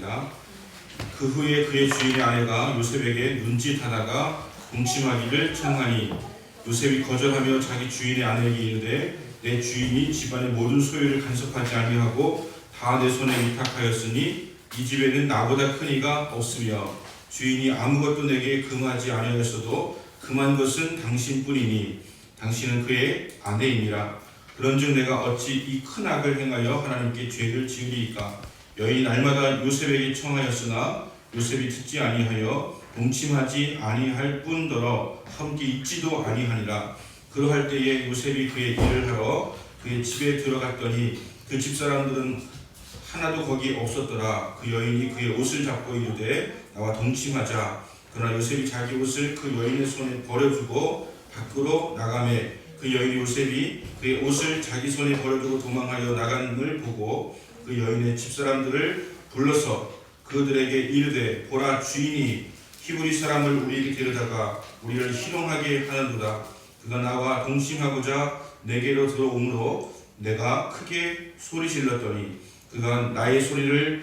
합니다. 그 후에 그의 주인의 아내가 요셉에게 눈짓하다가 동침하기를 청하니 요셉이 거절하며 자기 주인의 아내에게 이르되 내 주인이 집안의 모든 소유를 간섭하지 아니하고 다 내 손에 위탁하였으니 이 집에는 나보다 큰 이가 없으며 주인이 아무것도 내게 금하지 아니하였어도 금한 것은 당신뿐이니 당신은 그의 아내이니라. 그런즉 내가 어찌 이 큰 악을 행하여 하나님께 죄를 지으리이까. 여인이 날마다 요셉에게 청하였으나 요셉이 듣지 아니하여 동침하지 아니할 뿐더러 함께 있지도 아니하니라. 그러할 때에 요셉이 그의 일을 하러 그의 집에 들어갔더니 그 집사람들은 하나도 거기 없었더라. 그 여인이 그의 옷을 잡고 이르되 나와 동침하자. 그러나 요셉이 자기 옷을 그 여인의 손에 버려주고 밖으로 나가매 그 여인이 요셉이 그의 옷을 자기 손에 버려두고 도망하여 나감을 보고 그 여인의 집사람들을 불러서 그들에게 이르되 보라, 주인이 히브리 사람을 우리에게 데려다가 우리를 희롱하게 하는도다. 그가 나와 동침하고자 내게로 들어오므로 내가 크게 소리 질렀더니 그가 나의 소리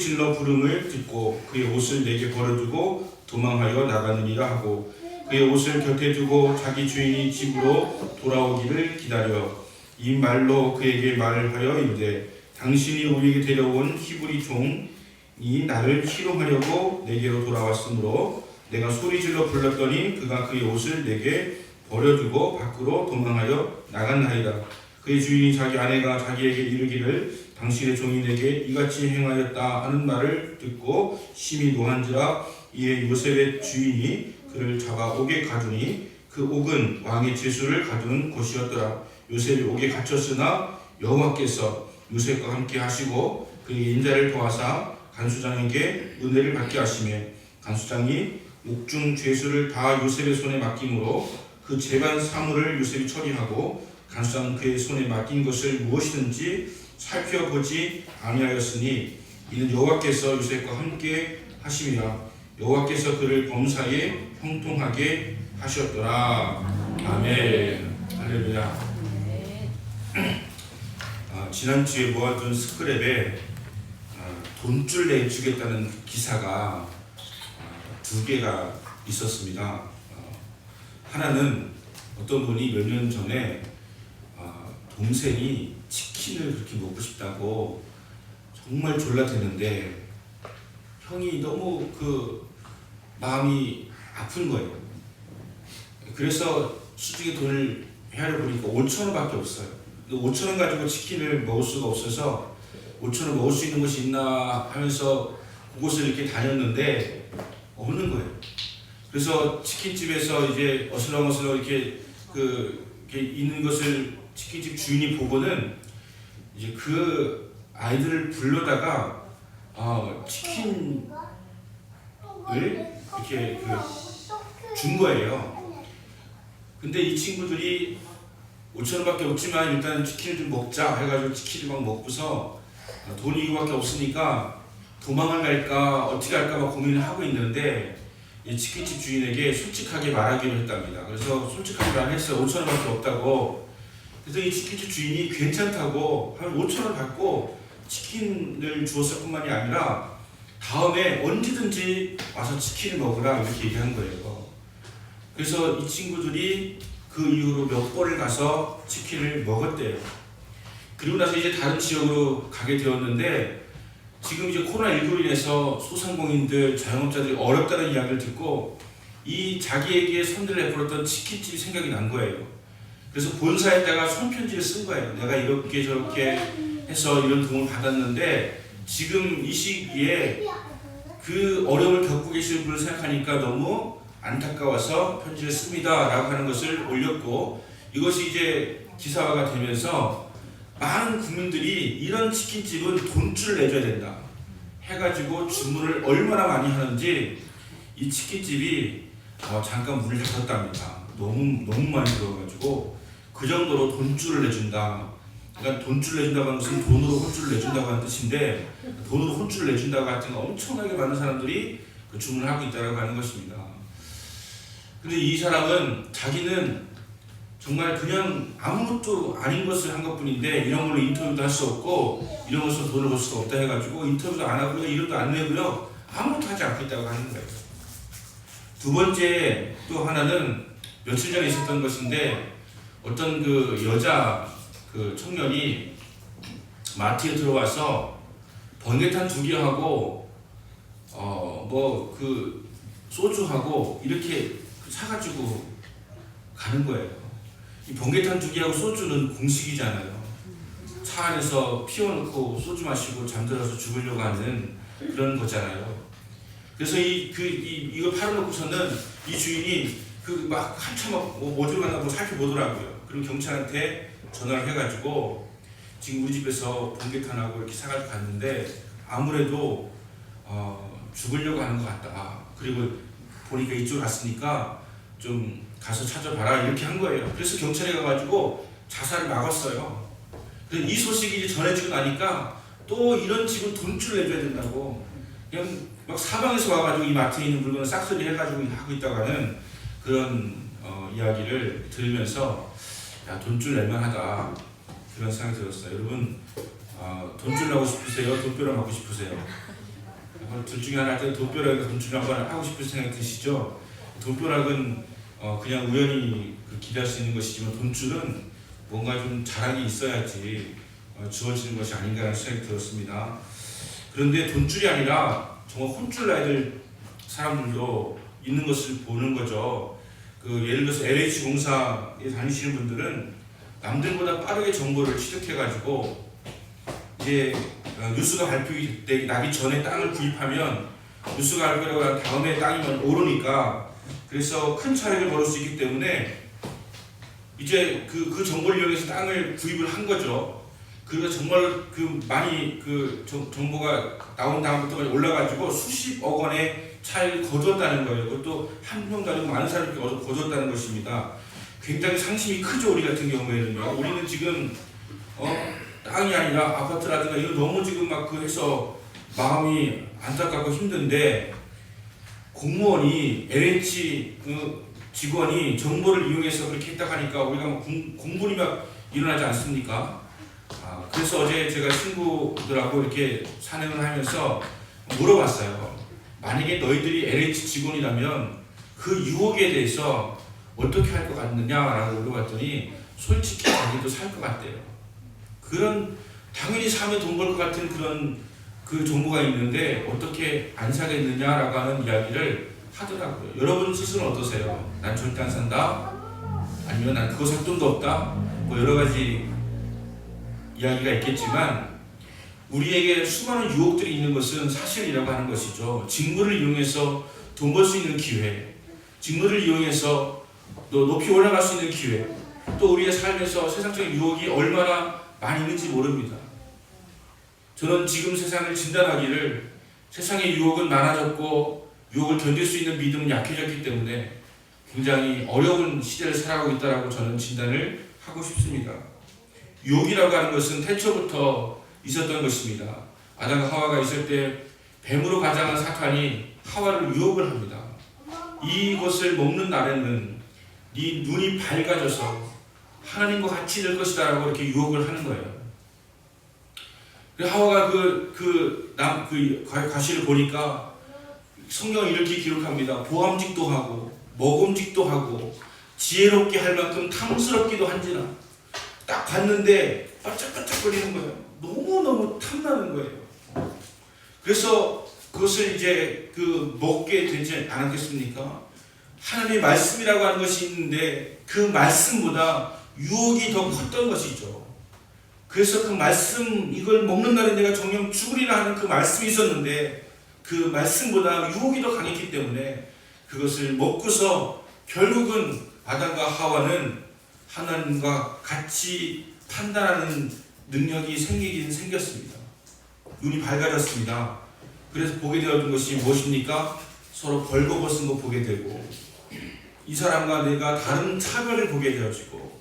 질러 부름을 듣고 그의 옷을 내게 버려두고 도망하여 나가느니라 하고 그의 옷을 곁에 두고 자기 주인이 집으로 돌아오기를 기다려 이 말로 그에게 말하여 이르되 당신이 우리에게 데려온 히브리 종이 나를 희롱하려고 내게로 돌아왔으므로 내가 소리 질러 불렀더니 그가 그의 옷을 내게 버려두고 밖으로 도망하여 나갔나이다. 그의 주인이 자기 아내가 자기에게 이르기를 당신의 종이 내게 이같이 행하였다 하는 말을 듣고 심히 노한지라. 이에 요셉의 주인이 그를 잡아 옥에 가두니 그 옥은 왕의 제수를 가두는 곳이었더라. 요셉이 옥에 갇혔으나 여호와께서 요셉과 함께 하시고 그의 인자를 도와사 간수장에게 은혜를 받게 하시매 간수장이 옥중 죄수를 다 요셉의 손에 맡김으로 그 재반 사물을 요셉이 처리하고 간수장은 그의 손에 맡긴 것을 무엇이든지 살펴보지 아니하였으니 이는 여호와께서 요셉과 함께 하심이라. 여호와께서 그를 범사에 형통하게 하셨더라. 아멘. 할렐루야. 지난주에 모아둔 스크랩에 돈줄 내주겠다는 기사가 두 개가 있었습니다. 하나는 어떤 분이 몇 년 전에 동생이 치킨을 그렇게 먹고 싶다고 정말 졸라대는데 형이 너무 그 마음이 아픈 거예요. 그래서 시중에 돈을 헤아려 보니까 5,000원밖에 없어요. 5,000원 가지고 치킨을 먹을 수가 없어서 5,000원 먹을 수 있는 곳이 있나 하면서 그곳을 이렇게 다녔는데 없는 거예요. 그래서 치킨집에서 이제 어슬렁어슬렁 이렇게 이렇게 있는 것을 치킨집 주인이 보고는 이제 그 아이들을 불러다가 치킨을 이렇게 준 거예요. 근데 이 친구들이 5,000원밖에 없지만 일단 치킨을 좀 먹자 해가지고 치킨을 막 먹고서 돈이 이거밖에 없으니까 도망을 갈까 어떻게 할까 막 고민을 하고 있는데 이 치킨집 주인에게 솔직하게 말하기로 했답니다. 그래서 솔직하게 말했어요. 5,000원밖에 없다고. 그래서 이 치킨집 주인이 괜찮다고 한 5,000원 받고 치킨을 주었을 뿐만이 아니라 다음에 언제든지 와서 치킨을 먹으라 이렇게 얘기한 거예요. 그래서 이 친구들이 그 이후로 몇 번을 가서 치킨을 먹었대요. 그리고 나서 이제 다른 지역으로 가게 되었는데 지금 이제 코로나19로 인해서 소상공인들, 자영업자들이 어렵다는 이야기를 듣고 이 자기에게 선들을 베풀었던 치킨집이 생각이 난 거예요. 그래서 본사에다가 손편지를 쓴 거예요. 내가 이렇게 저렇게 해서 이런 도움을 받았는데 지금 이 시기에 그 어려움을 겪고 계시는 분을 생각하니까 너무 안타까워서 편지를 씁니다 라고 하는 것을 올렸고 이것이 이제 기사화가 되면서 많은 국민들이 이런 치킨집은 돈줄을 내줘야 된다 해가지고 주문을 얼마나 많이 하는지 이 치킨집이 잠깐 문을 닫았답니다. 너무 많이 들어가지고 그 정도로 돈줄을 내준다. 그러니까 돈줄을 내준다고 하는 것은 돈으로 혼줄을 내준다고 하는 뜻인데 돈으로 혼줄을 내준다고 하여튼 엄청나게 많은 사람들이 그 주문을 하고 있다고 하는 것입니다. 근데 이 사람은 자기는 정말 그냥 아무것도 아닌 것을 한 것뿐인데 이런 걸로 인터뷰도 할 수 없고 이런 것으로 돈을 벌 수가 없다 해가지고 인터뷰도 안 하고요, 이름도 안 내고요, 아무것도 하지 않고 있다고 하는 거예요. 두 번째 또 하나는 며칠 전에 있었던 것인데 어떤 그 여자 그 청년이 마트에 들어와서 번개탄 2개하고 뭐 그 소주하고 이렇게 사가지고 가는 거예요. 이 번개탄 2개하고 소주는 공식이잖아요. 차 안에서 피워놓고 소주 마시고 잠들어서 죽으려고 하는 그런 거잖아요. 그래서 이걸 팔아놓고서는 이 주인이 그 막 한참 뭐 들어갔나 뭐 살펴보더라고요. 그리고 경찰한테 전화를 해가지고 지금 우리 집에서 번개탄하고 이렇게 사가지고 갔는데 아무래도 죽으려고 하는 것 같다. 그리고 보니까 이쪽으로 갔으니까 좀 가서 찾아봐라 이렇게 한 거예요. 그래서 경찰에 가가지고 자살을 막았어요. 그래서 이 소식이 이제 전해지고 나니까 또 이런 집은 돈줄 내줘야 된다고 그냥 막 사방에서 와가지고 이 마트에 있는 물건을 싹쓸이 해가지고 하고 있다가는 그런 이야기를 들으면서 야, 돈줄 낼만하다 그런 생각이 들었어요. 여러분 돈줄 내고 싶으세요? 돈벼락 맞고 싶으세요? 둘 중에 하나 할 때 돈벼락에서 돈줄 한번 하고 싶은 생각이 드시죠? 돈벼락은 그냥 우연히 기대할 수 있는 것이지만 돈줄은 뭔가 좀 자랑이 있어야지 주어지는 것이 아닌가라는 생각이 들었습니다. 그런데 돈줄이 아니라 정말 혼줄 나야 될 사람들도 있는 것을 보는 거죠. 예를 들어서 LH 공사에 다니시는 분들은 남들보다 빠르게 정보를 취득해가지고 이제 뉴스가 발표되기 전에 땅을 구입하면 뉴스가 발표되고 난 다음에 땅이 오르니까 그래서 큰 차익을 벌을 수 있기 때문에 이제 그 정보를 이용해서 땅을 구입을 한 거죠. 그리고 정말 많이 정보가 나온 다음부터 올라가지고 수십억 원의 차익을 거두었다는 거예요. 그것도 한 명도 아니고 많은 사람들이 거두었다는 것입니다. 굉장히 상심이 크죠. 우리 같은 경우에는요. 우리는 지금 땅이 아니라 아파트라든가 이거 너무 지금 막 해서 마음이 안타깝고 힘든데 공무원이 LH 직원이 정보를 이용해서 그렇게 했다고 하니까 우리가 공분이 막 일어나지 않습니까? 그래서 어제 제가 친구들하고 이렇게 산행을 하면서 물어봤어요. 만약에 너희들이 LH 직원이라면 그 유혹에 대해서 어떻게 할 것 같느냐라고 물어봤더니 솔직히 자기도 살 것 같대요. 당연히 사면 돈 벌 것 같은 그런 그 정보가 있는데 어떻게 안 사겠느냐라고 하는 이야기를 하더라고요. 여러분 스스로는 어떠세요? 난 절대 안 산다? 아니면 난 그거 살 돈도 없다? 뭐 여러 가지 이야기가 있겠지만 우리에게 수많은 유혹들이 있는 것은 사실이라고 하는 것이죠. 직무를 이용해서 돈 벌 수 있는 기회, 직무를 이용해서 또 높이 올라갈 수 있는 기회, 또 우리의 삶에서 세상적인 유혹이 얼마나 많이 있는지 모릅니다. 저는 지금 세상을 진단하기를 세상의 유혹은 많아졌고 유혹을 견딜 수 있는 믿음은 약해졌기 때문에 굉장히 어려운 시대를 살아가고 있다고 저는 진단을 하고 싶습니다. 유혹이라고 하는 것은 태초부터 있었던 것입니다. 아담과 하와가 있을 때 뱀으로 가장한 사탄이 하와를 유혹을 합니다. 이것을 먹는 날에는 네 눈이 밝아져서 하나님과 같이 될 것이다 라고 이렇게 유혹을 하는 거예요. 하와가 과시를 보니까 성경을 이렇게 기록합니다. 보암직도 하고 먹음직도 하고 지혜롭게 할 만큼 탐스럽기도 한지라. 딱 봤는데 반짝반짝거리는 거예요. 너무너무 탐나는 거예요. 그래서 그것을 이제 먹게 되지 않았겠습니까? 하나님의 말씀이라고 하는 것이 있는데 그 말씀보다 유혹이 더 컸던 것이죠. 그래서 그 말씀, 이걸 먹는 날에 내가 정녕 죽으리라 하는 그 말씀이 있었는데 그 말씀보다 유혹이 더 강했기 때문에 그것을 먹고서 결국은 아담과 하와는 하나님과 같이 판단하는 능력이 생기긴 생겼습니다. 눈이 밝아졌습니다. 그래서 보게 되었던 것이 무엇입니까? 서로 벌거벗은 거 보게 되고 이 사람과 내가 다른 차별을 보게 되어지고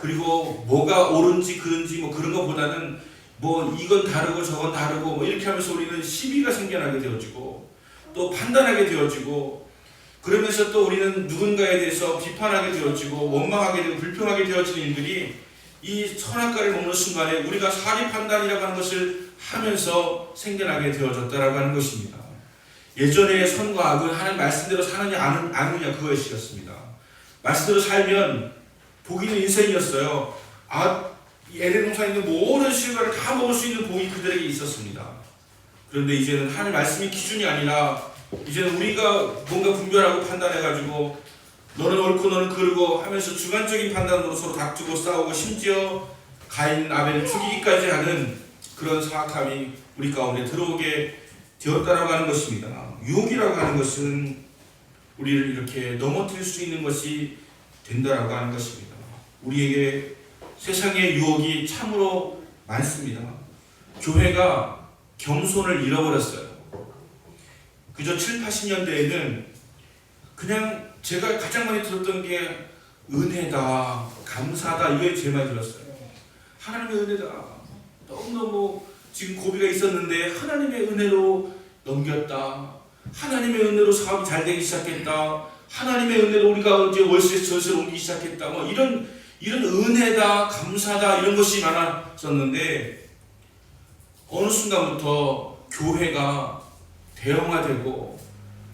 그리고 뭐가 옳은지 그른지 뭐 그런 것보다는 뭐 이건 다르고 저건 다르고 뭐 이렇게 하면서 우리는 시비가 생겨나게 되어지고 또 판단하게 되어지고 그러면서 또 우리는 누군가에 대해서 비판하게 되어지고 원망하게 되고 불평하게 되어지는 일들이 이 선악과를 먹는 순간에 우리가 사리 판단이라고 하는 것을 하면서 생겨나게 되어졌다라고 하는 것입니다. 예전에 선과 악은 하나님 말씀대로 사느냐 아느냐 그것이었습니다. 말씀대로 살면 복이 있는 인생이었어요. 에덴 동산에 있는 모든 실과를 다 먹을 수 있는 복이 그들에게 있었습니다. 그런데 이제는 하나님 말씀이 기준이 아니라 이제는 우리가 뭔가 분별하고 판단해가지고 너는 옳고 너는 그르고 하면서 주관적인 판단으로 서로 다투고 싸우고 심지어 가인 아벨을 죽이기까지 하는 그런 사악함이 우리 가운데 들어오게 되었다라고 하는 것입니다. 유혹이라고 하는 것은 우리를 이렇게 넘어뜨릴 수 있는 것이 된다라고 하는 것입니다. 우리에게 세상의 유혹이 참으로 많습니다. 교회가 겸손을 잃어버렸어요. 그저 7, 80년대에는 그냥 제가 가장 많이 들었던 게 은혜다, 감사다 이거에 제일 많이 들었어요. 하나님의 은혜다. 너무너무 지금 고비가 있었는데 하나님의 은혜로 넘겼다. 하나님의 은혜로 사업이 잘 되기 시작했다. 하나님의 은혜로 우리가 이제 월세 전세를 옮기기 시작했다. 뭐 이런 은혜다, 감사다 이런 것이 많았었는데 어느 순간부터 교회가 대형화되고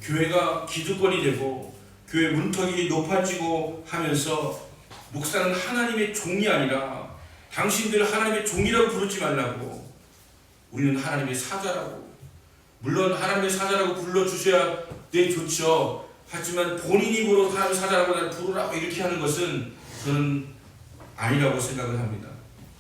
교회가 기득권이 되고 교회 문턱이 높아지고 하면서 목사는 하나님의 종이 아니라 당신들 하나님의 종이라고 부르지 말라고 우리는 하나님의 사자라고 물론 하나님의 사자라고 불러주셔야 네 좋죠. 하지만 본인 입으로 하나님의 사자라고 부르라고 이렇게 하는 것은 저는 아니라고 생각을 합니다.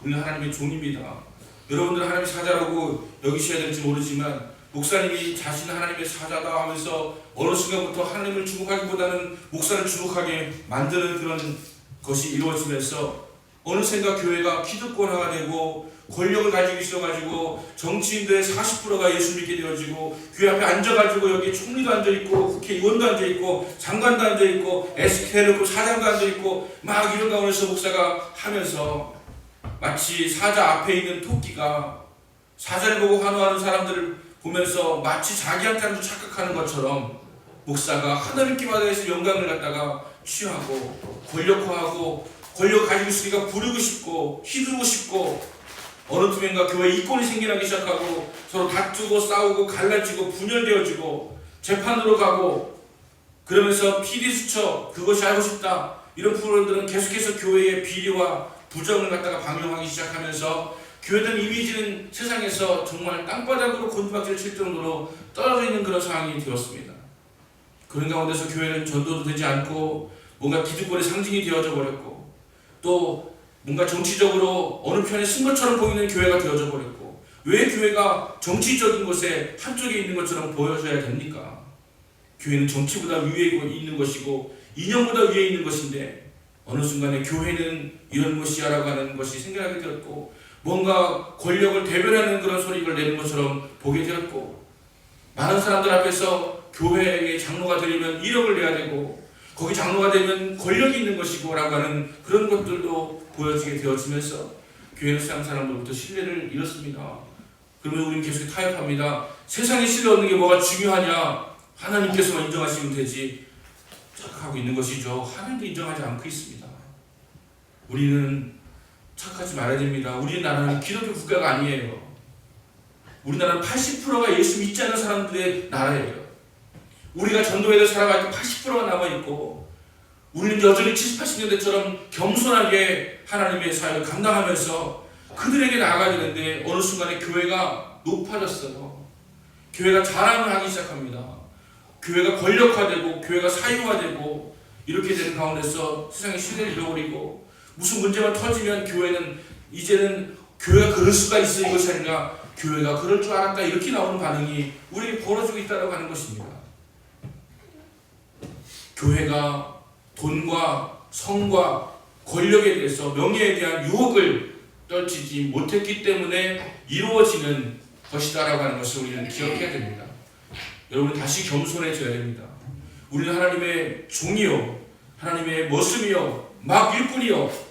우리는 하나님의 종입니다. 여러분들 하나님의 사자라고 여기셔야 될지 모르지만 목사님이 자신은 하나님의 사자다 하면서 어느 순간부터 하나님을 주목하기보다는 목사를 주목하게 만드는 그런 것이 이루어지면서 어느샌가 교회가 기득권화가 되고 권력을 가지고 있어가지고 정치인들의 40%가 예수 믿게 되어지고 교회 앞에 앉아가지고 여기 총리도 앉아있고 국회의원도 앉아있고 장관도 앉아있고 SK놓고 사장도 앉아있고 막 이런 가운데서 목사가 하면서 마치 사자 앞에 있는 토끼가 사자를 보고 환호하는 사람들을 보면서 마치 자기한테도 착각하는 것처럼 목사가 하나님께 받아서 영광을 갖다가 취하고 권력화하고 권력 가지고 있으니까 부르고 싶고 휘두르고 싶고 어느 틈엔가 교회에 이권이 생겨나기 시작하고 서로 다투고 싸우고 갈라지고 분열되어지고 재판으로 가고 그러면서 PD수첩 그것이 알고 싶다 이런 프로그램들은 계속해서 교회의 비리와 부정을 갖다가 방영하기 시작하면서 교회들 이미지는 세상에서 정말 땅바닥으로 곤두박질을 칠 정도로 떨어져 있는 그런 상황이 되었습니다. 그런 가운데서 교회는 전도도 되지 않고 뭔가 기득권의 상징이 되어져 버렸고 또 뭔가 정치적으로 어느 편에 쓴 것처럼 보이는 교회가 되어져 버렸고 왜 교회가 정치적인 곳에 한쪽에 있는 것처럼 보여져야 됩니까? 교회는 정치보다 위에 있는 것이고 이념보다 위에 있는 것인데 어느 순간에 교회는 이런 것이야 라고 하는 것이 생겨나게 되었고 뭔가 권력을 대변하는 그런 소리를 내는 것처럼 보게 되었고 많은 사람들 앞에서 교회의 장로가 되려면 1억을 내야 되고 거기 장로가 되면 권력이 있는 것이고 라고 하는 그런 것들도 보여지게 되어지면서 교회는 세상 사람들로부터 신뢰를 잃었습니다. 그러면 우리는 계속 타협합니다. 세상에 신뢰 얻는 게 뭐가 중요하냐 하나님께서만 인정하시면 되지 착각하고 있는 것이죠. 하나님도 인정하지 않고 있습니다. 우리는 착각하지 말아야 됩니다. 우리나라는 기독교 국가가 아니에요. 우리나라는 80%가 예수 믿지 않는 사람들의 나라예요. 우리가 전도회를 살아갈 때 80%가 남아있고 우리는 여전히 70, 80년대처럼 겸손하게 하나님의 사역을 감당하면서 그들에게 나아가야 되는데 어느 순간에 교회가 높아졌어요. 교회가 자랑을 하기 시작합니다. 교회가 권력화되고 교회가 사유화되고 이렇게 되는 가운데서 세상의 신뢰를 잃어버리고 무슨 문제가 터지면 교회는 이제는 교회가 그럴 수가 있어 이것이 아니라 교회가 그럴 줄 알았다 이렇게 나오는 반응이 우리에게 벌어지고 있다고 하는 것입니다. 교회가 돈과 성과 권력에 대해서 명예에 대한 유혹을 떨치지 못했기 때문에 이루어지는 것이다라고 하는 것을 우리는 기억해야 됩니다. 여러분 다시 겸손해져야 됩니다. 우리는 하나님의 종이요 하나님의 머슴이요 막 일꾼이요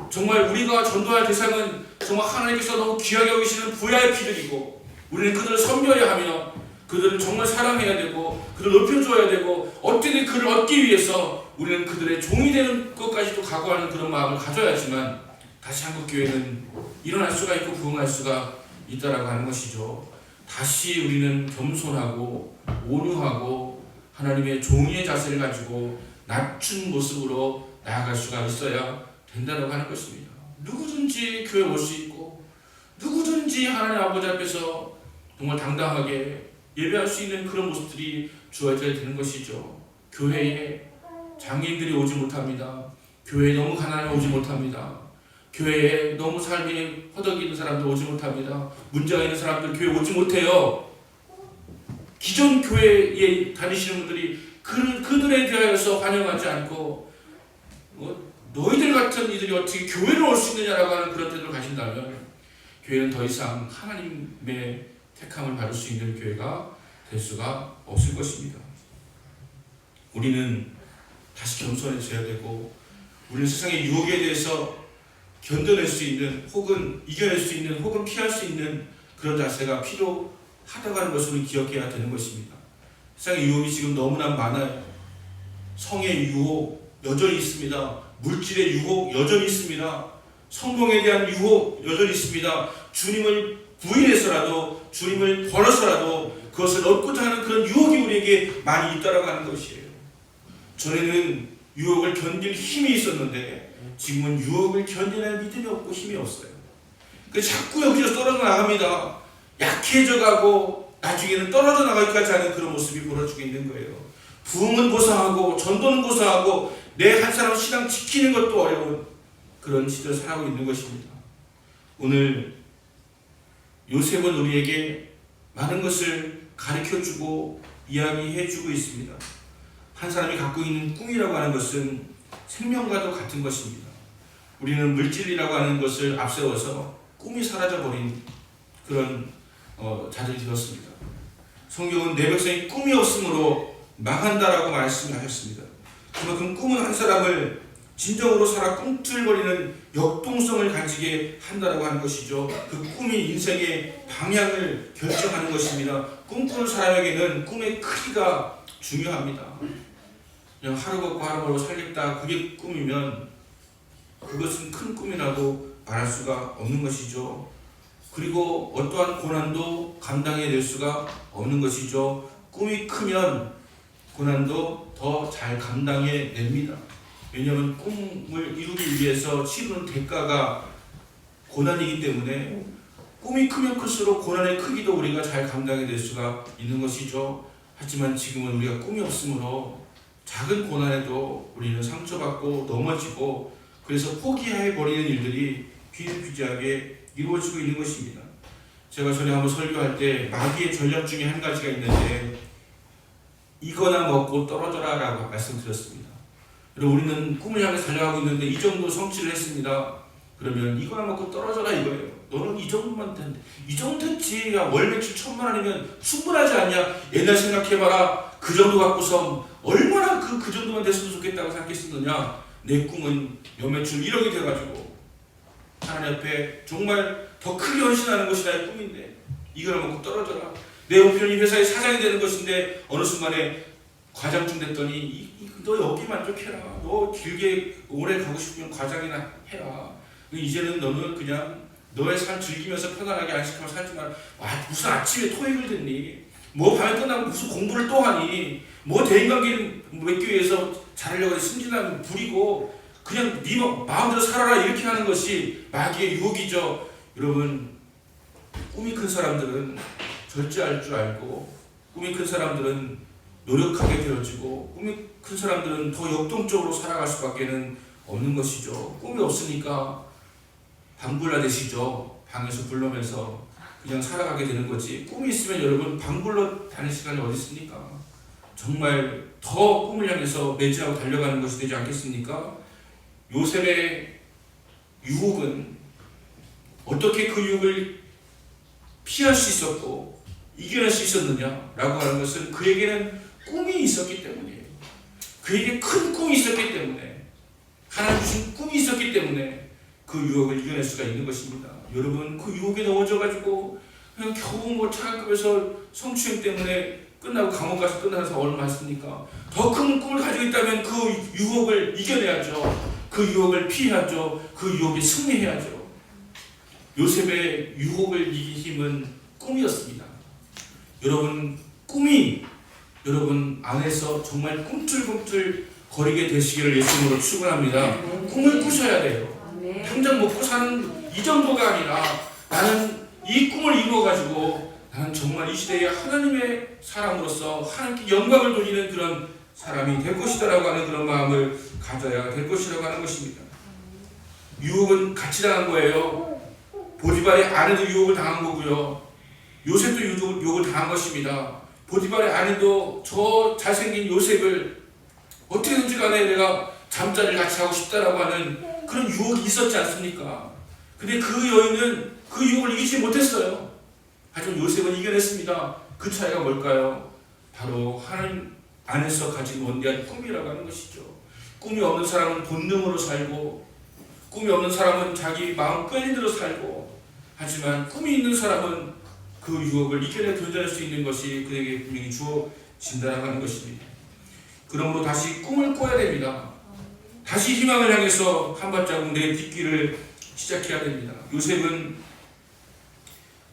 정말 우리가 전도할 대상은 정말 하나님께서 너무 귀하게 여기시는 부야의 피들이고 우리는 그들을 섬겨야 하며 그들을 정말 사랑해야 되고 그들을 높여줘야 되고 어떻게든 그를 얻기 위해서 우리는 그들의 종이 되는 것까지도 각오하는 그런 마음을 가져야지만 다시 한국교회는 일어날 수가 있고 부흥할 수가 있다라고 하는 것이죠. 다시 우리는 겸손하고 온유하고 하나님의 종의 자세를 가지고 낮춘 모습으로 나아갈 수가 있어야 된다고 하는 것입니다. 누구든지 교회 올 수 있고 누구든지 하나님 아버지 앞에서 정말 당당하게 예배할 수 있는 그런 모습들이 주어져야 되는 것이죠. 교회에 장애인들이 오지 못합니다. 교회에 너무 가난하게 오지 못합니다. 교회에 너무 삶이 허덕이는 사람들 오지 못합니다. 문제가 있는 사람들 교회 오지 못해요. 기존 교회에 다니시는 분들이 그들에 대하여서 환영하지 않고 너희들 같은 이들이 어떻게 교회를 올 수 있느냐라고 하는 그런 태도를 가진다면 교회는 더 이상 하나님의 택함을 받을 수 있는 교회가 될 수가 없을 것입니다. 우리는 다시 겸손해져야 되고 우리는 세상의 유혹에 대해서 견뎌낼 수 있는 혹은 이겨낼 수 있는 혹은 피할 수 있는 그런 자세가 필요하다고 하는 것을 기억해야 되는 것입니다. 세상의 유혹이 지금 너무나 많아요. 성의 유혹 여전히 있습니다. 물질의 유혹 여전히 있습니다. 성공에 대한 유혹 여전히 있습니다. 주님을 부인해서라도 주님을 벌어서라도 그것을 얻고자 하는 그런 유혹이 우리에게 많이 있다라고 하는 것이에요. 전에는 유혹을 견딜 힘이 있었는데 지금은 유혹을 견뎌낼 믿음이 없고 힘이 없어요. 그래서 자꾸 여기서 떨어져 나갑니다. 약해져 가고 나중에는 떨어져 나가기까지 하는 그런 모습이 벌어지고 있는 거예요. 부흥은 고사하고 전도는 고사하고 내 한 사람 신앙 지키는 것도 어려운 그런 시대를 살아가고 있는 것입니다. 오늘 요셉은 우리에게 많은 것을 가르쳐주고 이야기해주고 있습니다. 한 사람이 갖고 있는 꿈이라고 하는 것은 생명과도 같은 것입니다. 우리는 물질이라고 하는 것을 앞세워서 꿈이 사라져버린 그런 자들이 되었습니다. 성경은 내 백성이 꿈이 없으므로 망한다라고 말씀하셨습니다. 그만큼 꿈은 한 사람을 진정으로 살아 꿈틀거리는 역동성을 가지게 한다라고 하는 것이죠. 그 꿈이 인생의 방향을 결정하는 것입니다. 꿈꾸는 사람에게는 꿈의 크기가 중요합니다. 그냥 하루 걷고 하루 걸고 살겠다 그게 꿈이면 그것은 큰 꿈이라고 말할 수가 없는 것이죠. 그리고 어떠한 고난도 감당해낼 수가 없는 것이죠. 꿈이 크면 고난도 더 잘 감당해냅니다. 왜냐하면 꿈을 이루기 위해서 치르는 대가가 고난이기 때문에 꿈이 크면 클수록 고난의 크기도 우리가 잘 감당해낼 수가 있는 것이죠. 하지만 지금은 우리가 꿈이 없으므로 작은 고난에도 우리는 상처받고 넘어지고 그래서 포기해버리는 일들이 비일비재하게 이루어지고 있는 것입니다. 제가 전에 한번 설교할 때 마귀의 전략 중에 한 가지가 있는데 이거나 먹고 떨어져라 라고 말씀드렸습니다. 우리는 꿈을 향해 달려가고 있는데 이 정도 성취를 했습니다. 그러면 이거나 먹고 떨어져라 이거예요. 너는 이 정도만 됐는데 이 정도 됐지. 야, 월 매출 1,000만 원이면 충분하지 않냐. 옛날 생각해봐라. 그 정도 갖고서 얼마나 그 정도만 됐으면 좋겠다고 생각했었느냐. 내 꿈은 연매출 1억이 돼가지고 하나님 앞에 정말 더 크게 헌신하는 것이 나의 꿈인데 이거나 먹고 떨어져라. 내 목표는 이 회사의 사장이 되는 것인데 어느 순간에 과장쯤 됐더니 너 여기 만족해라. 너 길게 오래 가고 싶으면 과장이나 해라. 이제는 너는 그냥 너의 삶 즐기면서 편안하게 안식하며 살지 마라. 무슨 아침에 토익을 듣니? 뭐 밤에 끝나면 무슨 공부를 또 하니? 뭐 대인관계를 맺기 위해서 잘하려고 승진하면 부리고 그냥 네 마음대로 살아라 이렇게 하는 것이 마귀의 유혹이죠. 여러분 꿈이 큰 사람들은 절제할 줄 알고 꿈이 큰 사람들은 노력하게 되어지고 꿈이 큰 사람들은 더 역동적으로 살아갈 수밖에 없는 것이죠. 꿈이 없으니까 방불나되시죠. 방에서 불러면서 그냥 살아가게 되는 거지. 꿈이 있으면 여러분 방불러 다닐 시간이 어디 있습니까? 정말 더 꿈을 향해서 매진하고 달려가는 것이 되지 않겠습니까? 요셉의 유혹은 어떻게 그 유혹을 피할 수 있었고 이겨낼 수 있었느냐라고 하는 것은 그에게는 꿈이 있었기 때문이에요. 그에게 큰 꿈이 있었기 때문에 하나님 주신 꿈이 있었기 때문에 그 유혹을 이겨낼 수가 있는 것입니다. 여러분 그 유혹에 넘어져가지고 그냥 겨우 뭐 차갑급에서 성추행 때문에 끝나고 감옥 가서 끝나서 얼마 했습니까? 더 큰 꿈을 가지고 있다면 그 유혹을 이겨내야죠. 그 유혹을 피해야죠. 그 유혹에 승리해야죠. 요셉의 유혹을 이긴 힘은 꿈이었습니다. 여러분, 꿈이 여러분 안에서 정말 꿈틀꿈틀 거리게 되시기를 예수님으로 축원합니다. 꿈을 꾸셔야 돼요. 당장 먹고 사는 이 정도가 아니라 나는 이 꿈을 이루어가지고 나는 정말 이 시대에 하나님의 사람으로서 하나님께 영광을 돌리는 그런 사람이 될 것이다라고 하는 그런 마음을 가져야 될 것이라고 하는 것입니다. 유혹은 같이 당한 거예요. 보디발의 아내도 유혹을 당한 거고요. 요셉도 유혹을 당한 것입니다. 보디발의 아내도 저 잘생긴 요셉을 어떻게든지 간에 내가 잠자리를 같이 하고 싶다라고 하는 그런 유혹이 있었지 않습니까? 근데 그 여인은 그 유혹을 이기지 못했어요. 하지만 요셉은 이겨냈습니다. 그 차이가 뭘까요? 바로 하나님 안에서 가진 원대한 꿈이라고 하는 것이죠. 꿈이 없는 사람은 본능으로 살고, 꿈이 없는 사람은 자기 마음 끄는 대로 살고, 하지만 꿈이 있는 사람은 그 유혹을 이겨내 도전할 수 있는 것이 그에게 분명히 주어진다고 하는 것입니다. 그러므로 다시 꿈을 꿔야 됩니다. 다시 희망을 향해서 한 발자국 내딛기를 시작해야 됩니다. 요셉은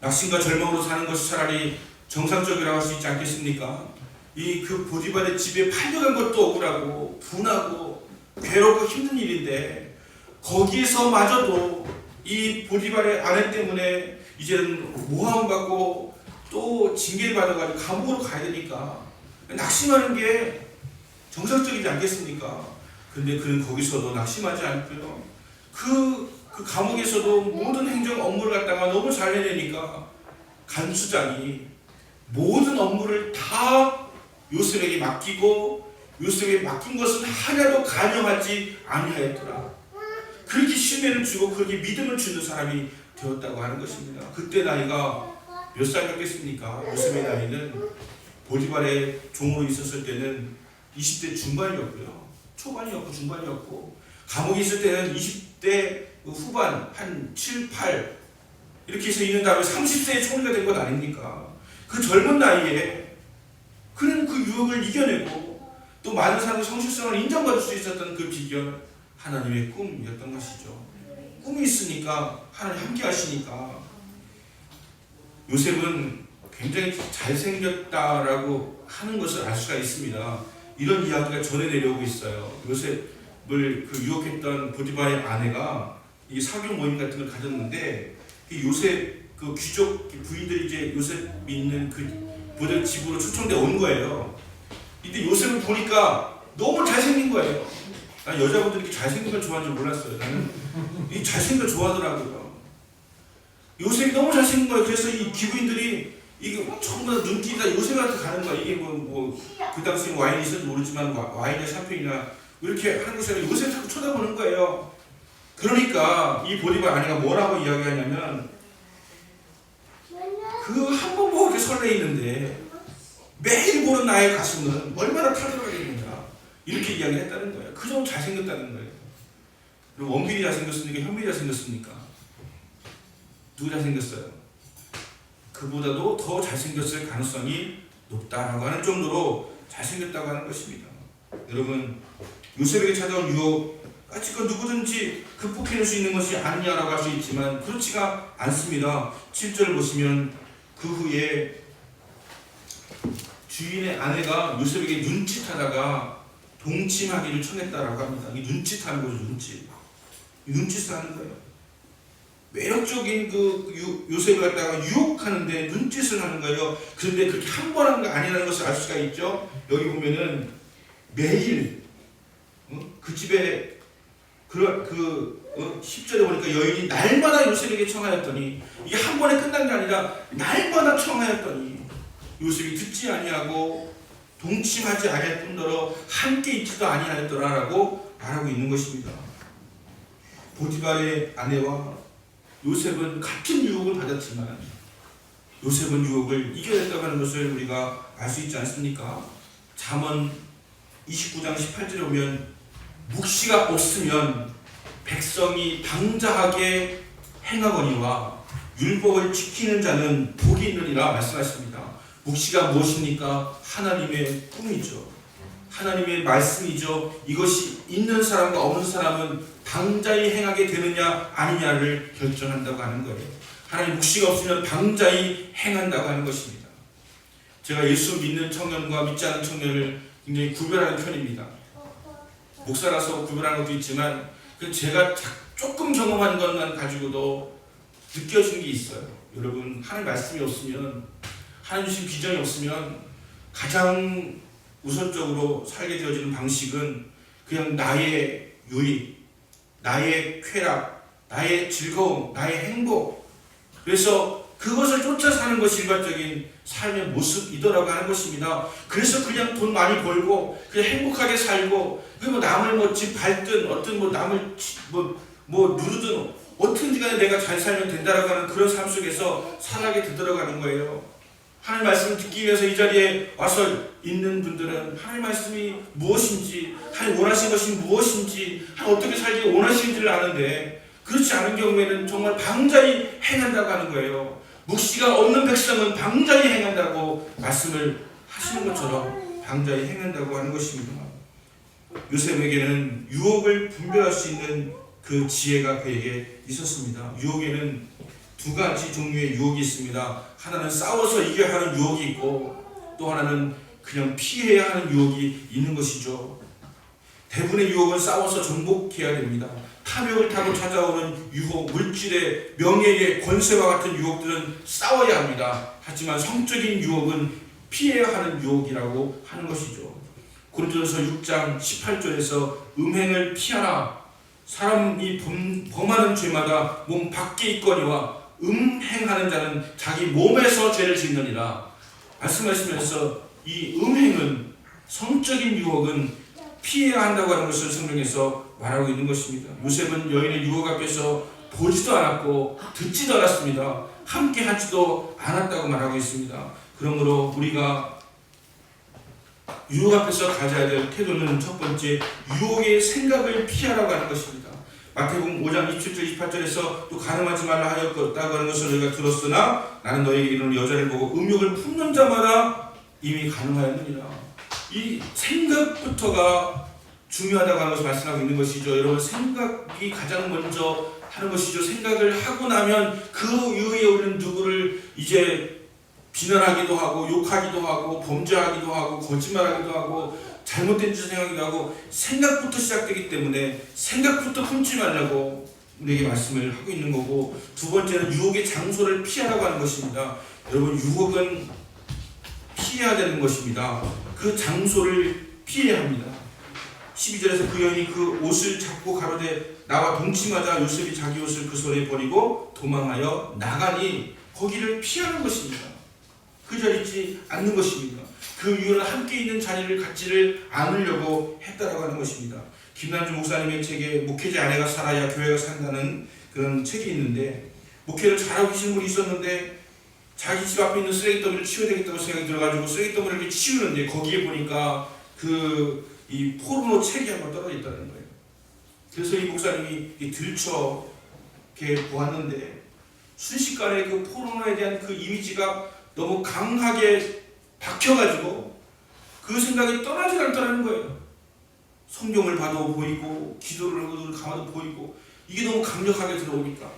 낙심과 절망으로 사는 것이 차라리 정상적이라고 할 수 있지 않겠습니까? 그 보디발의 집에 팔려간 것도 억울하고 분하고 괴롭고 힘든 일인데 거기에서마저도 이 보디발의 아내 때문에 이제는 모함받고 또 징계를 받아가지고 감옥으로 가야 되니까 낙심하는 게 정상적이지 않겠습니까? 근데 그는 거기서도 낙심하지 않고요. 그 감옥에서도 모든 행정 업무를 갖다가 너무 잘 해내니까 간수장이 모든 업무를 다 요셉에게 맡기고 요셉에게 맡긴 것은 하나도 간여하지 아니하였더라. 그렇게 신뢰를 주고 그렇게 믿음을 주는 사람이 되었다고 하는 것입니다. 그때 나이가 몇 살이었겠습니까? 요셉의 나이는 보디발의 종으로 있었을 때는 20대 중반이었고요. 초반이었고 중반이었고 감옥에 있을 때는 20대 후반 한 7, 8 이렇게 해서 있는 다음에 30세에 총리가 된 것 아닙니까? 그 젊은 나이에 그는 그 유혹을 이겨내고 또 많은 사람의 성실성을 인정받을 수 있었던 그 비결 하나님의 꿈이었던 것이죠. 꿈이 있으니까 하나님 함께 하시니까 요셉은 굉장히 잘생겼다라고 하는 것을 알 수가 있습니다. 이런 이야기가 전해 내려오고 있어요. 요셉을 유혹했던 보디발의 아내가 이 사교 모임 같은 걸 가졌는데 이 요셉 그 귀족 부인들이 이제 요셉 있는 그 보디발 집으로 초청돼 온 거예요. 근데 요셉을 보니까 너무 잘생긴 거예요. 난 여자분들이 이렇게 잘생긴 걸 좋아하는 줄 몰랐어요. 나는 이 잘생긴 걸 좋아하더라고요. 요셉이 너무 잘생긴 거예요. 그래서 이 기부인들이 이게 전부 다 눈길이 다 요셉한테 가는 거야. 이게 그 당시 와인이 있었는지 모르지만 와인이나 샴페인이나 이렇게 하는 것이 아니라 요셉을 자꾸 쳐다보는 거예요. 그러니까 이 보디발 아내가 뭐라고 이야기하냐면 그 한 번 보고 이렇게 설레이는데 매일 보는 나의 가슴은 얼마나 타들어가겠느냐 이렇게 이야기했다는 거예요. 그 정도 잘생겼다는 거예요. 그럼 원빈이 잘생겼습니까? 현빈이 잘생겼습니까? 누구 잘생겼어요? 그보다도 더 잘생겼을 가능성이 높다라고 하는 정도로 잘생겼다고 하는 것입니다. 여러분, 요셉에게 찾아온 유혹 까짓건 누구든지 극복해낼 수 있는 것이 아니냐라고 할 수 있지만 그렇지가 않습니다. 7절을 보시면 그 후에 주인의 아내가 요셉에게 눈짓하다가 동침하기를 청했다라고 합니다. 이 눈짓하는 거죠. 눈짓을 하는 거예요. 매력적인 그 요셉을 갖다가 유혹하는데 눈짓을 하는 거예요. 그런데 그렇게 한 번 한 거 아니라는 것을 알 수가 있죠. 여기 보면은 매일 그 집에 10절에 보니까 여인이 날마다 요셉에게 청하였더니 이게 한 번에 끝난 게 아니라 날마다 청하였더니 요셉이 듣지 아니하고 동침하지 아니할 뿐더러 함께 있지도 아니하였더라라고 말하고 있는 것입니다. 보디발의 아내와 요셉은 같은 유혹을 받았지만 요셉은 유혹을 이겨냈다고 하는 것을 우리가 알 수 있지 않습니까? 잠언 29장 18절에 보면 묵시가 없으면 백성이 방자하게 행하거니와 율법을 지키는 자는 복이 있느니라 말씀하십니다. 묵시가 무엇입니까? 하나님의 꿈이죠. 하나님의 말씀이죠. 이것이 있는 사람과 없는 사람은 방자히 행하게 되느냐 아니냐를 결정한다고 하는 거예요. 하나님 묵시가 없으면 방자히 행한다고 하는 것입니다. 제가 예수 믿는 청년과 믿지 않는 청년을 굉장히 구별하는 편입니다. 목사라서 구별하는 것도 있지만 제가 조금 경험한 것만 가지고도 느껴지는 게 있어요. 여러분, 하나님 말씀이 없으면, 하나님 주신 비전이 없으면 가장 우선적으로 살게 되어지는 방식은 그냥 나의 유익, 나의 쾌락, 나의 즐거움, 나의 행복, 그래서 그것을 쫓아 사는 것이 일반적인 삶의 모습이더라고 하는 것입니다. 그래서 그냥 돈 많이 벌고 그냥 행복하게 살고, 그리고 남을 뭐 집 밟든 어떤 뭐 남을 뭐 누르든 어떻게든 간에 내가 잘 살면 된다라고 하는 그런 삶 속에서 살아가게 되돌아가는 거예요. 하나님 말씀을 듣기 위해서 이 자리에 와서 있는 분들은 하나님 말씀이 무엇인지, 하나님 원하시는 것이 무엇인지, 하나님 어떻게 살기 원하시는지를 아는데 그렇지 않은 경우에는 정말 방자히 행한다고 하는 거예요. 묵시가 없는 백성은 방자히 행한다고 말씀을 하시는 것처럼 방자히 행한다고 하는 것입니다. 요셉에게는 유혹을 분별할 수 있는 그 지혜가 그에게 있었습니다. 유혹에는 두 가지 종류의 유혹이 있습니다. 하나는 싸워서 이겨야 하는 유혹이 있고, 또 하나는 그냥 피해야 하는 유혹이 있는 것이죠. 대부분의 유혹은 싸워서 정복해야 됩니다. 탐욕을 타고 찾아오는 유혹, 물질의, 명예의, 권세와 같은 유혹들은 싸워야 합니다. 하지만 성적인 유혹은 피해야 하는 유혹이라고 하는 것이죠. 고린도전서 6장 18절에서 음행을 피하라. 사람이 범하는 죄마다 몸 밖에 있거니와 음행하는 자는 자기 몸에서 죄를 짓느니라 말씀하시면서, 이 음행은, 성적인 유혹은 피해야 한다고 하는 것을 성경에서 말하고 있는 것입니다. 요셉은 여인의 유혹 앞에서 보지도 않았고 듣지도 않았습니다. 함께 하지도 않았다고 말하고 있습니다. 그러므로 우리가 유혹 앞에서 가져야 될 태도는 첫 번째, 유혹의 생각을 피하라고 하는 것입니다. 마태복음 5장 27절 28절에서 또 가늠하지 말라 하였다고 하는 것을 너희가 들었으나 나는 너희에게 이르노니 여자를 보고 음욕을 품는 자마다 이미 가늠하였느니라. 이 생각부터가 중요하다고 하는 것을 말씀하고 있는 것이죠. 여러분, 생각이 가장 먼저 하는 것이죠. 생각을 하고 나면 그 이후에 우리는 누구를 이제 비난하기도 하고 욕하기도 하고 범죄하기도 하고 거짓말하기도 하고 잘못된 짓을 생각하기도 하고, 생각부터 시작되기 때문에 생각부터 품지 말라고 우리에게 말씀을 하고 있는 거고, 두 번째는 유혹의 장소를 피하라고 하는 것입니다. 여러분, 유혹은 피해야 되는 것입니다. 그 장소를 피해야 합니다. 12절에서 그 여인이 그 옷을 잡고 가로되 나와 동침하자 요셉이 자기 옷을 그 손에 버리고 도망하여 나가니, 거기를 피하는 것입니다. 그 자리에 있지 않는 것입니다. 그 이유는 함께 있는 자리를 갖지를 않으려고 했다라고 하는 것입니다. 김남주 목사님의 책에 목회자 아내가 살아야 교회가 산다는 그런 책이 있는데, 목회를 잘하고 계신 분이 있었는데 자기 집 앞에 있는 쓰레기 더미를 치워야 되겠다고 생각이 들어가지고 쓰레기 더미를 이렇게 치우는데, 거기에 보니까 이 포르노 책이 한번 떨어져 있다는 거예요. 그래서 이 목사님이 들쳐 이렇게 보았는데, 순식간에 그 포르노에 대한 그 이미지가 너무 강하게 박혀가지고 그 생각이 떠나지 않더라는 거예요. 성경을 봐도 보이고 기도를 가만히 보이고, 이게 너무 강력하게 들어오니까.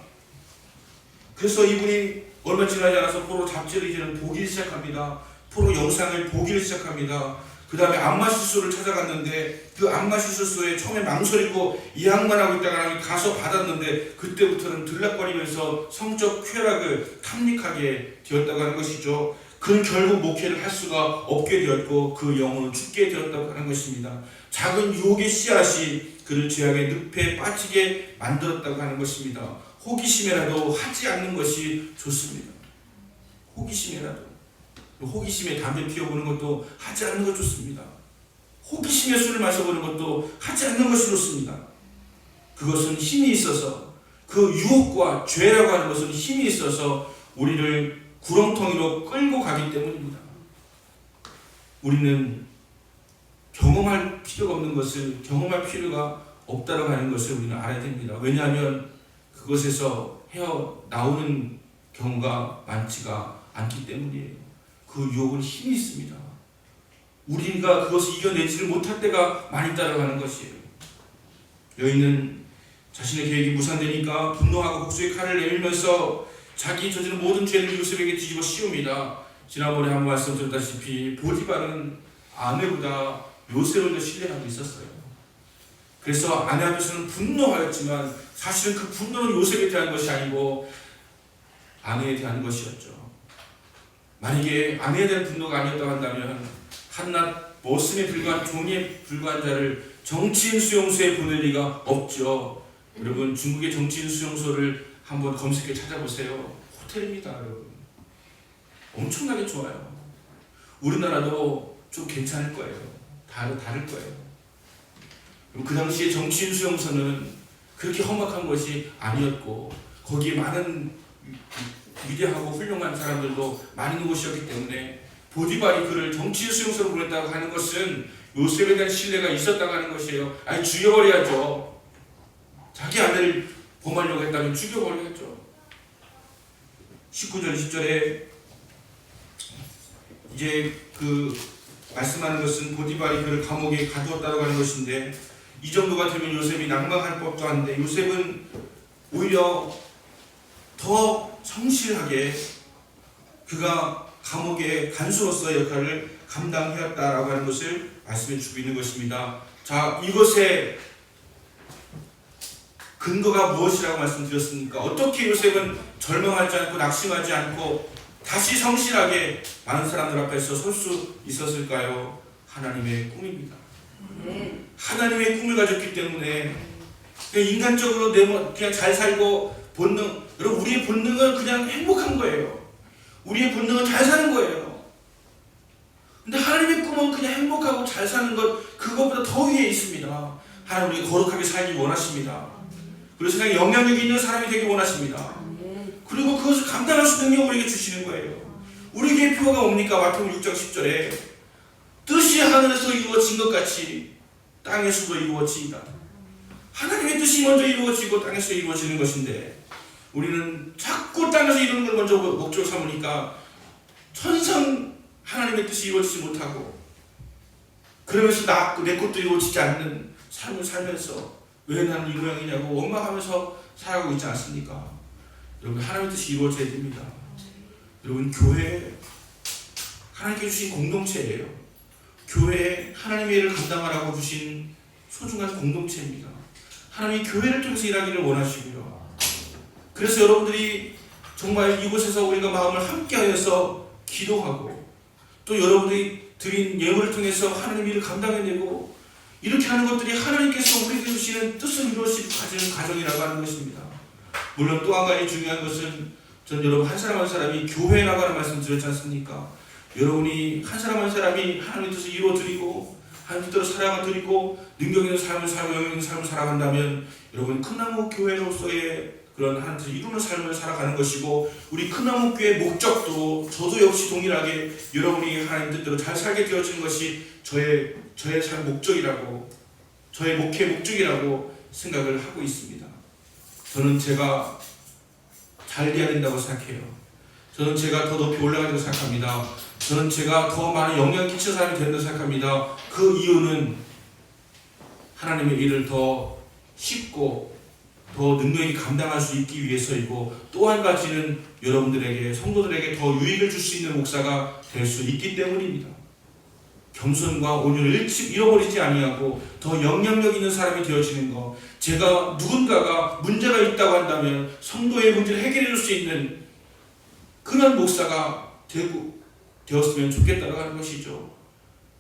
그래서 이분이 얼마 지나지 않아서 포로 잡지를 이제는 보기 시작합니다. 포로 영상을 보기 시작합니다. 그 다음에 안마실소를 찾아갔는데, 그 안마실소에 처음에 망설이고 이 양반하고 있다가 가서 받았는데, 그때부터는 들락거리면서 성적 쾌락을 탐닉하게 되었다고 하는 것이죠. 그는 결국 목회를 할 수가 없게 되었고 그 영혼은 죽게 되었다고 하는 것입니다. 작은 유혹의 씨앗이 그를 죄악의 늪에 빠지게 만들었다고 하는 것입니다. 호기심이라도 하지 않는 것이 좋습니다. 호기심이라도. 호기심에 담배 피워보는 것도 하지 않는 것 좋습니다. 호기심에 술을 마셔보는 것도 하지 않는 것이 좋습니다. 그것은 힘이 있어서, 그 유혹과 죄라고 하는 것은 힘이 있어서 우리를 구렁텅이로 끌고 가기 때문입니다. 우리는 경험할 필요가 없는 것을 경험할 필요가 없다고 하는 것을 우리는 알아야 됩니다. 왜냐하면 그것에서 헤어나오는 경우가 많지가 않기 때문이에요. 그 유혹은 힘이 있습니다. 우리가 그것을 이겨내지를 못할 때가 많이 따라가는 것이에요. 여인은 자신의 계획이 무산되니까 분노하고 복수의 칼을 내밀면서 자기 저지른 모든 죄를 요셉에게 뒤집어 씌웁니다. 지난번에 한 말씀 드렸다시피 보디발은 아내보다 요셉을 더 신뢰하고 있었어요. 그래서 아내 앞에서는 분노하였지만 사실은 그 분노는 요셉에 대한 것이 아니고 아내에 대한 것이었죠. 만약에 아내에 대한 분노가 아니었다고 한다면 한낱 머슴에 불과한 종이에 불과한 자를 정치인 수용소에 보낼 리가 없죠. 여러분, 중국의 정치인 수용소를 한번 검색해 찾아보세요. 호텔입니다, 여러분. 엄청나게 좋아요. 우리나라도 좀 괜찮을 거예요. 다를 거예요. 그 당시에 정치인 수용소는 그렇게 험악한 것이 아니었고 거기에 많은 위대하고 훌륭한 사람들도 많이 있는 곳이었기 때문에 보디발이 그를 정치인 수용소로 보냈다고 하는 것은 요셉에 대한 신뢰가 있었다고 하는 것이에요. 아니, 죽여버려야죠. 자기 아내를 범하려고 했다면 죽여버려야죠. 19절 20절에 이제 그 말씀하는 것은 보디발이 그를 감옥에 가두었다고 하는 것인데, 이 정도가 되면 요셉이 낭망할 법도 한데 요셉은 오히려 더 성실하게 그가 감옥의 간수로서의 역할을 감당해왔다라고 하는 것을 말씀해 주고 있는 것입니다. 자, 이것의 근거가 무엇이라고 말씀드렸습니까? 어떻게 요셉은 절망하지 않고 낙심하지 않고 다시 성실하게 많은 사람들 앞에서 설 수 있었을까요? 하나님의 꿈입니다. 하나님의 꿈을 가졌기 때문에 인간적으로 그냥 잘 살고 본능, 여러분, 우리의 본능은 그냥 행복한 거예요. 우리의 본능은 잘 사는 거예요. 근데 하나님의 꿈은 그냥 행복하고 잘 사는 것, 그것보다 더 위에 있습니다. 하나님 우리가 거룩하게 살기 원하십니다. 그리고 세상에 영향력 있는 사람이 되기 원하십니다. 그리고 그것을 감당할 수 있는 능력을 우리에게 주시는 거예요. 우리에게 표가 뭡니까? 마태복음 6장 10절에 뜻이 하늘에서 이루어진 것 같이 땅에서도 이루어지이다. 하나님의 뜻이 먼저 이루어지고 땅에서 이루어지는 것인데 우리는 자꾸 땅에서 이루는 걸 먼저 목적으로 삼으니까 천상 하나님의 뜻이 이루어지지 못하고 그러면서 내 것도 이루어지지 않는 삶을 살면서 왜 나는 이 모양이냐고 원망하면서 살아가고 있지 않습니까? 여러분, 하나님의 뜻이 이루어져야 됩니다. 여러분, 교회 하나님께 주신 공동체예요. 교회 하나님의 일을 감당하라고 주신 소중한 공동체입니다. 하나님이 교회를 통해서 일하기를 원하시고요. 그래서 여러분들이 정말 이곳에서 우리가 마음을 함께하여서 기도하고 또 여러분들이 드린 예물을 통해서 하나님 일을 감당해내고 이렇게 하는 것들이 하나님께서 우리에게 주시는 뜻을 이루어질 가정이라고 하는 것입니다. 물론 또 한 가지 중요한 것은 전 여러분 한 사람 한 사람이 교회라고 하는 말씀 드렸지 않습니까? 여러분이 한 사람 한 사람이 하나님의 뜻을 이루어드리고 하나님 뜻대로 살아가드리고 능력 있는 삶을 살고 영역 있는 삶을 살아간다면 여러분 큰나무 교회로서의 그런 하나님 뜻을 이루는 삶을 살아가는 것이고 우리 큰나무 교회의 목적도 저도 역시 동일하게 여러분이 하나님 뜻대로 잘 살게 되어지는 것이 저의 삶 목적이라고 저의 목회 목적이라고 생각을 하고 있습니다. 저는 제가 잘 돼야 된다고 생각해요. 저는 제가 더 높이 올라가야 된다고 생각합니다. 저는 제가 더 많은 영향을 끼치는 사람이 된다고 생각합니다. 그 이유는 하나님의 일을 더 쉽고 더 능력이 감당할 수 있기 위해서이고 또 한 가지는 여러분들에게 성도들에게 더 유익을 줄 수 있는 목사가 될 수 있기 때문입니다. 겸손과 온유를 잃어버리지 아니하고 더 영향력 있는 사람이 되어지는 것, 제가 누군가가 문제가 있다고 한다면 성도의 문제를 해결해 줄 수 있는 그런 목사가 되었으면 좋겠다고 하는 것이죠.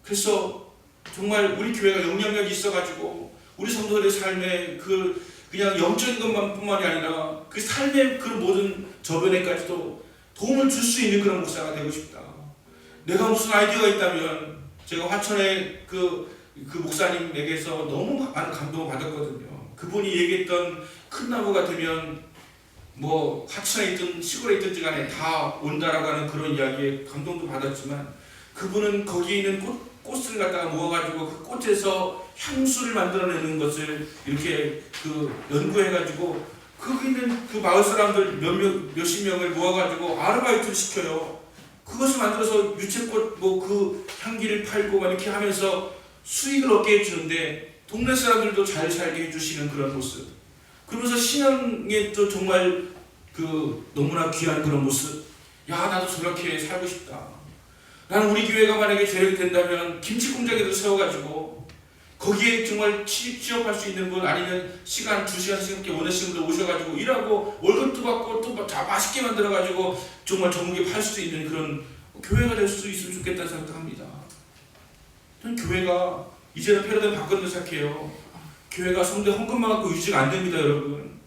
그래서 정말 우리 교회가 영향력이 있어가지고 우리 성도들의 삶에 그냥 영적인 것만뿐만이 아니라 그 삶의 그 모든 저변에까지도 도움을 줄 수 있는 그런 목사가 되고 싶다. 내가 무슨 아이디어가 있다면 제가 화천의 그 목사님에게서 너무 많은 감동을 받았거든요. 그분이 얘기했던 큰 나무가 되면 뭐 화천에 있든 시골에 있든지 간에 다 온다라고 하는 그런 이야기에 감동도 받았지만 그분은 거기에 있는 꽃을 갖다가 모아가지고 그 꽃에서 향수를 만들어내는 것을 이렇게 연구해가지고 거기 있는 그 마을 사람들 몇십 명을 모아가지고 아르바이트를 시켜요. 그것을 만들어서 유채꽃 그 향기를 팔고 막 이렇게 하면서 수익을 얻게 해주는데 동네 사람들도 잘 살게 해주시는 그런 모습. 그러면서 신앙에 또 정말 너무나 귀한 그런 모습. 야, 나도 저렇게 살고 싶다. 나는 우리 교회가 만약에 저렇게 된다면 김치 공장에도 세워가지고 거기에 정말 취업할 수 있는 분, 아니면 시간 2시간씩 원하시는 분들 오셔가지고 일하고 월급도 받고 또 다 맛있게 만들어가지고 정말 전국에 팔 수 있는 그런 교회가 될 수 있으면 좋겠다는 생각도 합니다. 저는 교회가 이제는 패러다임 바꿔야 생각해요. 교회가 성대 헌금만 갖고 유지가 안 됩니다, 여러분.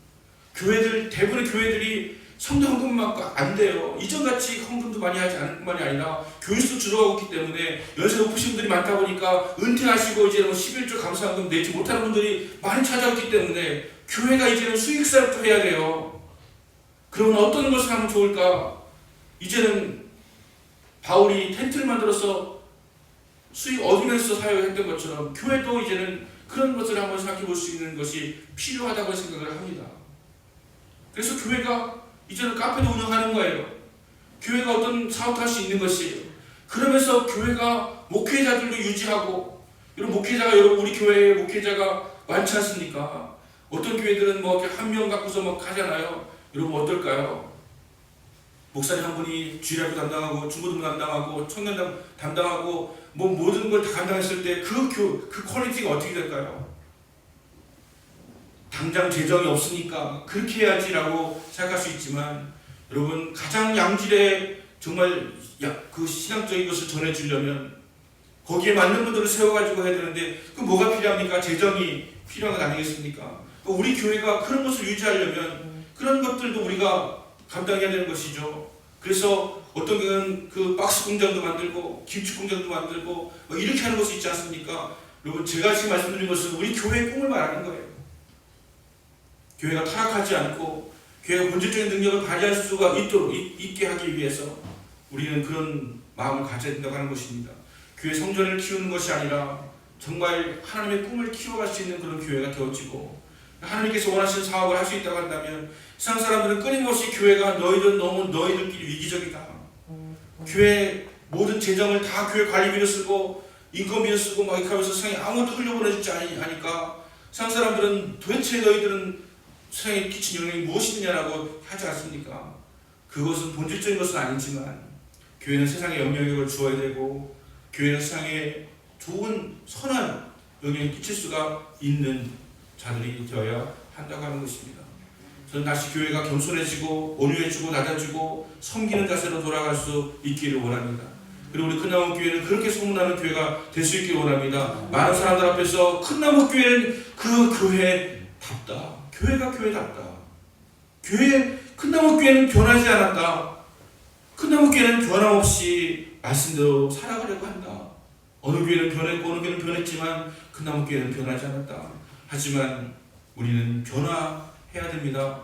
대부분의 교회들이 성대 헌금만 갖고 안 돼요. 이전같이 헌금도 많이 하지 않을 뿐만이 아니라 교인수도 줄어가고 있기 때문에 연세 높으신 분들이 많다 보니까 은퇴하시고 이제 11조 감사헌금 내지 못하는 분들이 많이 찾아왔기 때문에 교회가 이제는 수익사업도 해야 돼요. 그러면 어떤 것을 하면 좋을까? 이제는 바울이 텐트를 만들어서 수익 얻으면서 사역했던 것처럼 교회도 이제는 그런 것을 한번 생각해 볼 수 있는 것이 필요하다고 생각을 합니다. 그래서 교회가 이제는 카페도 운영하는 거예요. 교회가 어떤 사업도 할 수 있는 것이에요. 그러면서 교회가 목회자들도 유지하고, 여러분 여러분 우리 교회에 목회자가 많지 않습니까? 어떤 교회들은 한 명 갖고서 하잖아요. 여러분 어떨까요? 목사님 한 분이 주일학교 담당하고 중고등부 담당하고 청년단 담당하고 모든 걸 다 감당했을 때 그 퀄리티가 어떻게 될까요? 당장 재정이 없으니까 그렇게 해야지라고 생각할 수 있지만, 여러분 가장 양질의 정말 그 신앙적인 것을 전해주려면 거기에 맞는 분들을 세워가지고 해야 되는데 그 뭐가 필요합니까? 재정이 필요한 것 아니겠습니까? 우리 교회가 그런 것을 유지하려면 그런 것들도 우리가 감당해야 되는 것이죠. 그래서 어떤 경우는 그 박스 공장도 만들고 김치 공장도 만들고 이렇게 하는 것이 있지 않습니까? 여러분 제가 지금 말씀드린 것은 우리 교회의 꿈을 말하는 거예요. 교회가 타락하지 않고 교회가 본질적인 능력을 발휘할 수가 있게 하기 위해서 우리는 그런 마음을 가져야 된다고 하는 것입니다. 교회 성전을 키우는 것이 아니라 정말 하나님의 꿈을 키워갈 수 있는 그런 교회가 되어지고, 하나님께서 원하시는 사업을 할 수 있다고 한다면 세상 사람들은 끊임없이 교회가 너희들끼리 위기적이다. 교회 모든 재정을 다 교회 관리비로 쓰고 인건비로 쓰고 이렇게 하면서 세상에 아무것도 흘려보내주지 않으니까 세상 사람들은 도대체 너희들은 세상에 끼친 영향이 무엇이냐라고 하지 않습니까? 그것은 본질적인 것은 아니지만 교회는 세상에 영향력을 주어야 되고 교회는 세상에 좋은 선한 영향을 끼칠 수가 있는 자들이 되어야 한다고 하는 것입니다. 저는 다시 교회가 겸손해지고 온유해지고 낮아지고 섬기는 자세로 돌아갈 수 있기를 원합니다. 그리고 우리 큰나무 교회는 그렇게 소문나는 교회가 될 수 있기를 원합니다. 많은 사람들 앞에서 큰나무 교회는 그 교회답다. 교회가 교회답다. 큰나무 교회는 변하지 않았다. 큰나무 교회는 변함없이 말씀대로 살아가려고 한다. 어느 교회는 변했고 어느 교회는 변했지만 큰나무 교회는 변하지 않았다. 하지만 우리는 변화해야 됩니다.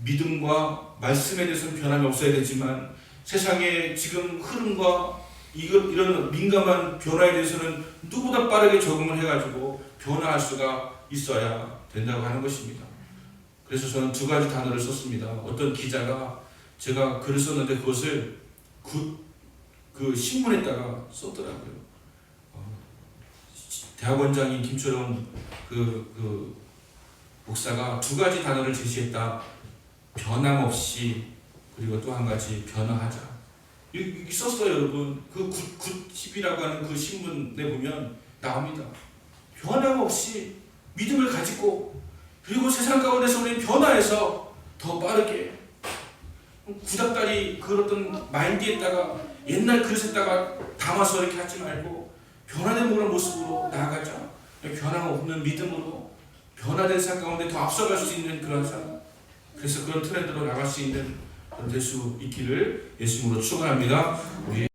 믿음과 말씀에 대해서는 변함이 없어야 되지만 세상의 지금 흐름과 이런 민감한 변화에 대해서는 누구보다 빠르게 적응을 해가지고 변화할 수가 있어야 된다고 하는 것입니다. 그래서 저는 2가지 단어를 썼습니다. 어떤 기자가 제가 글을 썼는데 그것을 그 신문에다가 썼더라고요. 대학원장인 김초령 그 목사가 2가지 단어를 제시했다. 변함없이, 그리고 또 한 가지 변화하자. 여기 썼어요, 여러분. 그 굿팁이라고 하는 그 신문에 보면 나옵니다. 변함없이 믿음을 가지고, 그리고 세상 가운데서 우리는 변화해서 더 빠르게 구닥다리 그 어떤 마인드에다가 옛날 그릇에다가 담아서 이렇게 하지 말고 변화된 그런 모습으로 나아가자. 변함없는 믿음으로 변화된 삶 가운데 더 앞서갈 수 있는 그런 삶. 그래서 그런 트렌드로 나갈 수 있는 그런 될 수 있기를 예수님으로 축원합니다. 우리